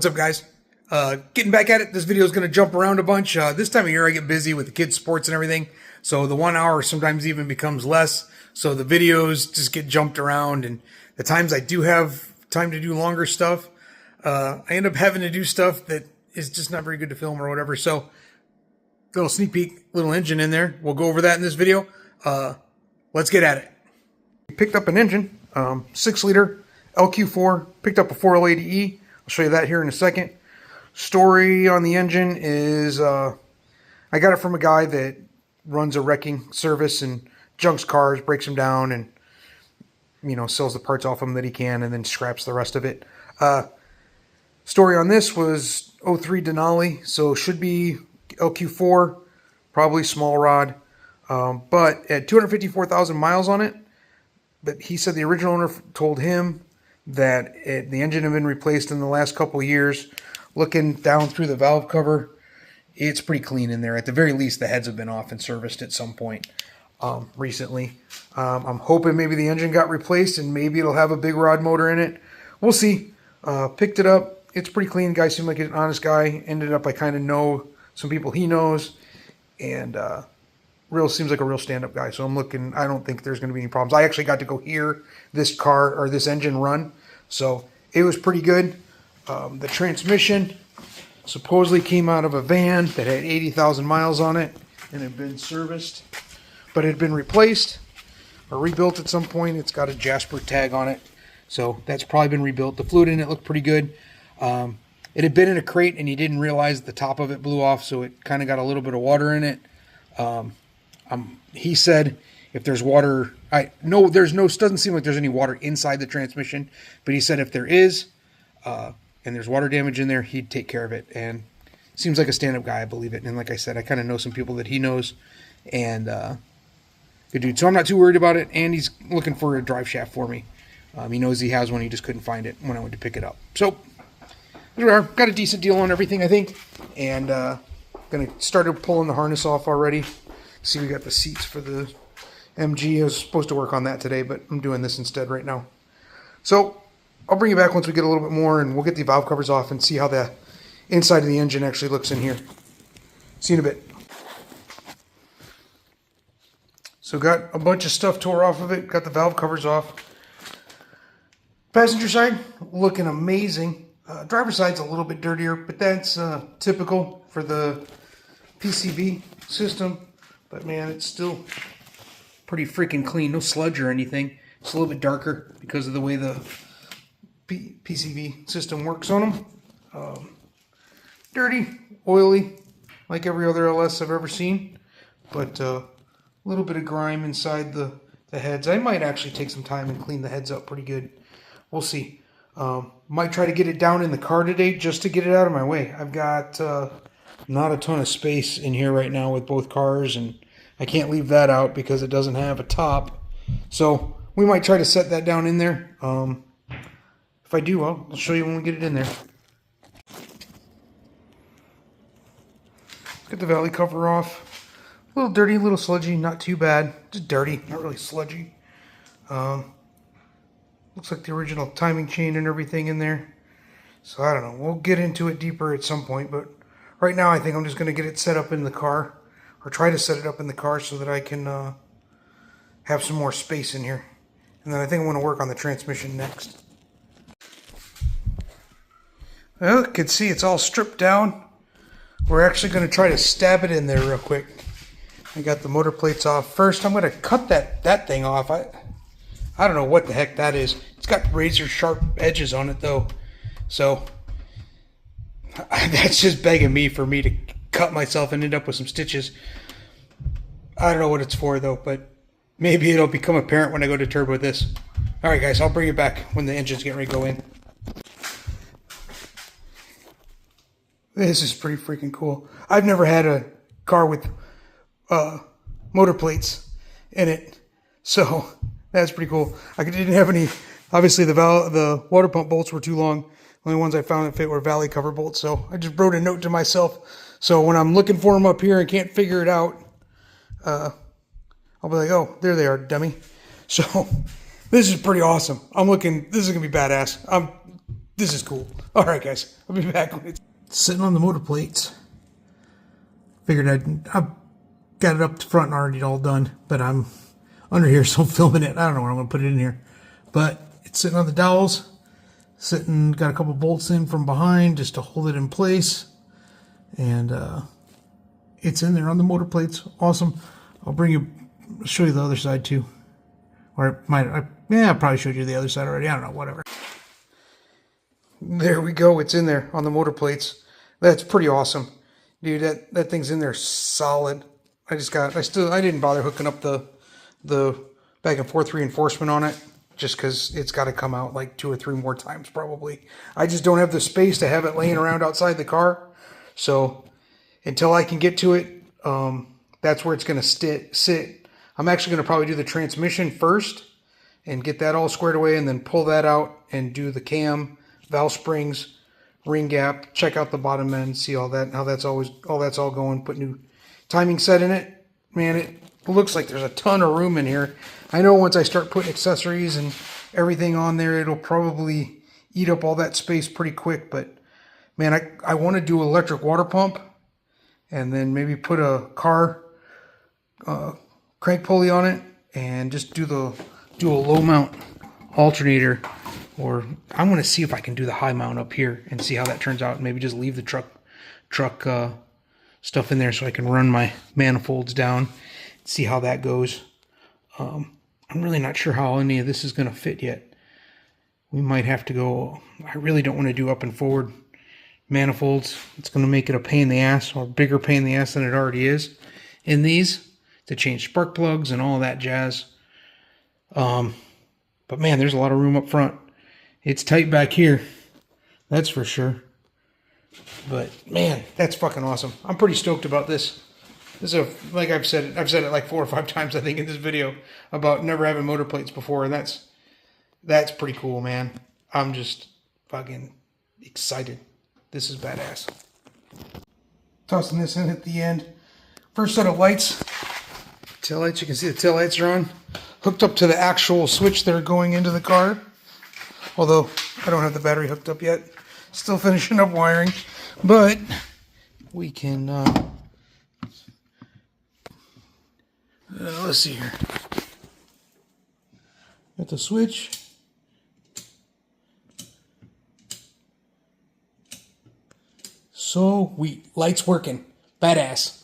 What's up, guys? Getting back at it. This video is going to jump around a bunch. This time of year I get busy with the kids' sports and everything, so the 1 hour sometimes even becomes less, so the videos just get jumped around, and the times I do have time to do longer stuff, I end up having to do stuff that is just not very good to film or whatever. So little sneak peek, little engine in there. We'll go over that in this video. Let's get at it. Picked up an engine, 6-liter LQ4, picked up a 480E. I'll show you that here in a second. Story on the engine is I got it from a guy that runs a wrecking service and junks cars, breaks them down, and sells the parts off them that he can, and then scraps the rest of it. Story on this was 03 Denali, so should be LQ4, probably small rod, but at 254,000 miles on it. But he said the original owner told him that the engine had been replaced in the last couple of years. Looking down through the valve cover, it's pretty clean in there. At the very least, the heads have been off and serviced at some point recently. I'm hoping maybe the engine got replaced and maybe it'll have a big rod motor in it. We'll see. Picked it up. It's pretty clean. The guy seemed like an honest guy. Ended up, I kind of know some people he knows, and seems like a real stand-up guy. So I'm looking. I don't think there's going to be any problems. I actually got to go hear this engine run, so it was pretty good. The transmission supposedly came out of a van that had 80,000 miles on it and had been serviced, but it had been replaced or rebuilt at some point. It's got a Jasper tag on it, so that's probably been rebuilt. The fluid in it looked pretty good. It had been in a crate, and he didn't realize the top of it blew off, so it kind of got a little bit of water in it. He said if there's water, doesn't seem like there's any water inside the transmission, but he said if there is, and there's water damage in there, he'd take care of it. And seems like a stand-up guy, I believe it. And like I said, I kind of know some people that he knows, and good dude. So I'm not too worried about it. And he's looking for a drive shaft for me. He knows he has one. He just couldn't find it when I went to pick it up. So there we are. Got a decent deal on everything, I think. And gonna start pulling the harness off already. See, we got the seats for the MG. I was supposed to work on that today, but I'm doing this instead right now. So I'll bring you back once we get a little bit more, and we'll get the valve covers off and see how the inside of the engine actually looks in here. See you in a bit. So got a bunch of stuff tore off of it. Got the valve covers off. Passenger side looking amazing. Driver's side's a little bit dirtier, but that's typical for the PCV system. But man, it's still pretty freaking clean. No sludge or anything. It's a little bit darker because of the way the PCV system works on them. Dirty, oily, like every other LS I've ever seen, but a little bit of grime inside the heads. I might actually take some time and clean the heads up pretty good. We'll see. Might try to get it down in the car today just to get it out of my way. I've got not a ton of space in here right now with both cars, and I can't leave that out because it doesn't have a top. So we might try to set that down in there. If I do, I'll show you when we get it in there. Let's get the valley cover off. A little dirty, a little sludgy, not too bad. Just dirty, not really sludgy. Looks like the original timing chain and everything in there. So I don't know. We'll get into it deeper at some point, but right now I think I'm just going to get it set up in the car, or try to set it up in the car so that I can have some more space in here. And then I think I want to work on the transmission next. Well, you can see it's all stripped down. We're actually going to try to stab it in there real quick. I got the motor plates off. First, I'm going to cut that thing off. I don't know what the heck that is. It's got razor sharp edges on it though. So that's just begging me to cut myself and end up with some stitches. I don't know what it's for though, but maybe it'll become apparent when I go to turbo this. Alright guys, I'll bring you back when the engine's getting ready to go in. This is pretty freaking cool. I've never had a car with motor plates in it, so that's pretty cool. I didn't have any. Obviously, the water pump bolts were too long. The only ones I found that fit were valley cover bolts, so I just wrote a note to myself. So when I'm looking for them up here and can't figure it out, I'll be like, oh, there they are, dummy. So this is pretty awesome. This is gonna be badass. I'm This is cool. All right, guys. I'll be back when it's sitting on the motor plates. Figured I've got it up to front and already all done, but I'm under here, so I'm filming it. I don't know where I'm going to put it in here. But it's sitting on the dowels. Got a couple bolts in from behind just to hold it in place. And it's in there on the motor plates. Awesome. I'll show you the other side too. Or I probably showed you the other side already. I don't know, whatever. There we go. It's in there on the motor plates. That's pretty awesome. Dude, that thing's in there solid. I didn't bother hooking up the back and forth reinforcement on it, just because it's got to come out like 2 or 3 more times probably. I just don't have the space to have it laying around outside the car. So until I can get to it, that's where it's going to sit. I'm actually going to probably do the transmission first and get that all squared away, and then pull that out and do the cam, valve springs, ring gap, check out the bottom end, see all that, how that's all going, put new timing set in it. Man, it looks like there's a ton of room in here. I know once I start putting accessories and everything on there, it'll probably eat up all that space pretty quick, but man, I want to do an electric water pump, and then maybe put a car crank pulley on it, and just do a low mount alternator. Or I want to see if I can do the high mount up here and see how that turns out. Maybe just leave the truck stuff in there so I can run my manifolds down, see how that goes. I'm really not sure how any of this is going to fit yet. We might have to go. I really don't want to do up and forward manifolds. It's going to make it a pain in the ass, or a bigger pain in the ass than it already is in these, to change spark plugs and all that jazz. But man, there's a lot of room up front. It's tight back here, that's for sure. But man, that's fucking awesome. I'm pretty stoked about this. This is like I've said it like 4 or 5 times I think in this video about never having motor plates before, and that's pretty cool, man. I'm just fucking excited. This is badass. Tossing this in at the end. First set of lights. Tail lights, you can see the tail lights are on. Hooked up to the actual switch that are going into the car. Although I don't have the battery hooked up yet. Still finishing up wiring. But we can, let's see here. Got the switch. Sweet. Lights working. Badass.